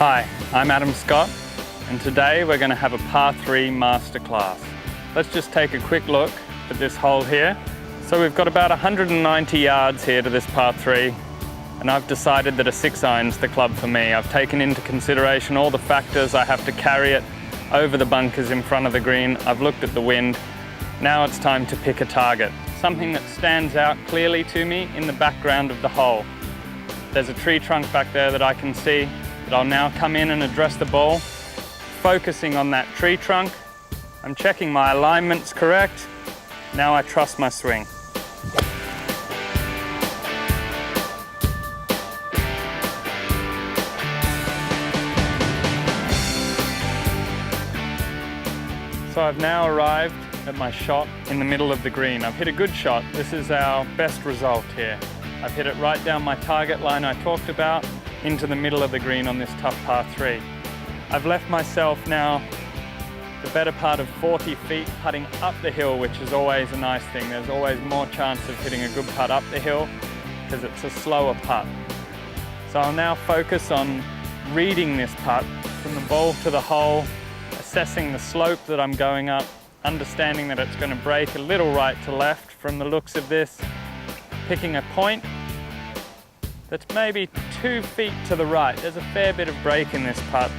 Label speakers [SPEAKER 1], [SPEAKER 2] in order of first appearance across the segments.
[SPEAKER 1] Hi, I'm Adam Scott, and today we're going to have a par 3 masterclass. Let's just take a quick look at this hole here. So we've got about 190 yards here to this par 3, and I've decided that a 6-iron's the club for me. I've taken into consideration all the factors. I have to carry it over the bunkers in front of the green. I've looked at the wind. Now it's time to pick a target, something that stands out clearly to me in the background of the hole. There's a tree trunk back there that I can see. I'll now come in and address the ball, focusing on that tree trunk. I'm checking my alignment's correct. Now I trust my swing. So I've now arrived at my shot in the middle of the green. I've hit a good shot. This is our best result here. I've hit it right down my target line I talked about, into the middle of the green on this tough par 3. I've left myself now the better part of 40 feet putting up the hill, which is always a nice thing. There's always more chance of hitting a good putt up the hill because it's a slower putt. So I'll now focus on reading this putt from the ball to the hole, assessing the slope that I'm going up, understanding that it's going to break a little right to left from the looks of this, picking a point that's maybe 2 feet to the right. There's a fair bit of break in this putt.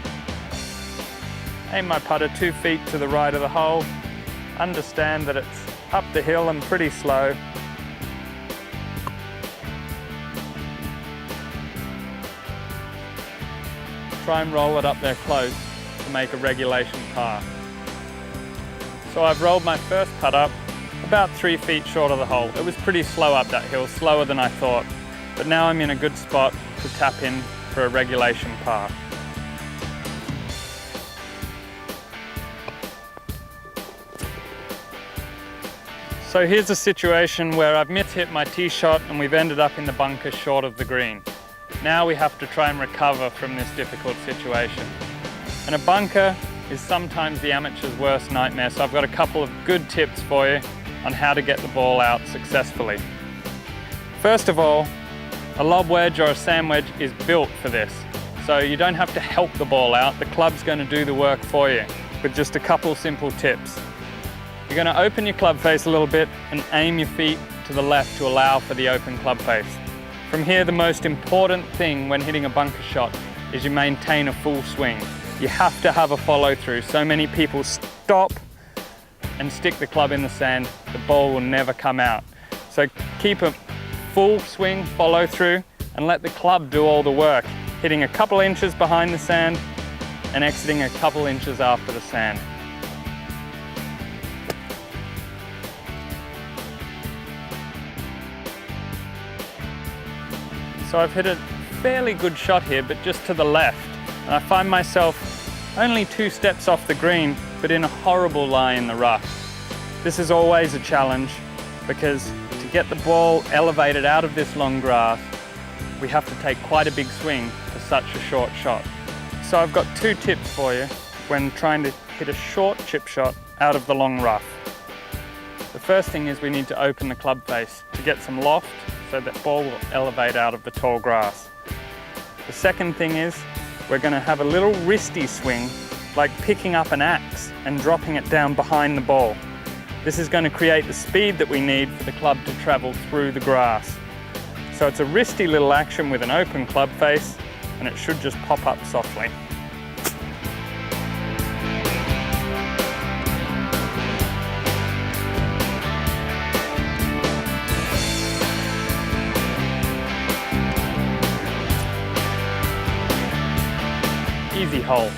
[SPEAKER 1] Aim my putter 2 feet to the right of the hole. Understand that it's up the hill and pretty slow. Try and roll it up there close to make a regulation par. So I've rolled my first putt up about 3 feet short of the hole. It was pretty slow up that hill, slower than I thought. But now I'm in a good spot to tap in for a regulation par. So here's a situation where I've mishit my tee shot and we've ended up in the bunker short of the green. Now we have to try and recover from this difficult situation. And a bunker is sometimes the amateur's worst nightmare, so I've got a couple of good tips for you on how to get the ball out successfully. First of all, a lob wedge or a sand wedge is built for this. So you don't have to help the ball out. The club's going to do the work for you with just a couple simple tips. You're going to open your club face a little bit and aim your feet to the left to allow for the open club face. From here, the most important thing when hitting a bunker shot is you maintain a full swing. You have to have a follow through. So many people stop and stick the club in the sand. The ball will never come out. So keep a full swing, follow through, and let the club do all the work, hitting a couple inches behind the sand and exiting a couple inches after the sand. So I've hit a fairly good shot here, but just to the left. And I find myself only 2 steps off the green, but in a horrible lie in the rough. This is always a challenge because to get the ball elevated out of this long grass, we have to take quite a big swing for such a short shot. So I've got 2 tips for you when trying to hit a short chip shot out of the long rough. The first thing is we need to open the club face to get some loft so that ball will elevate out of the tall grass. The second thing is we're going to have a little wristy swing, like picking up an axe and dropping it down behind the ball. This is going to create the speed that we need for the club to travel through the grass. So it's a wristy little action with an open club face, and it should just pop up softly. Easy hole.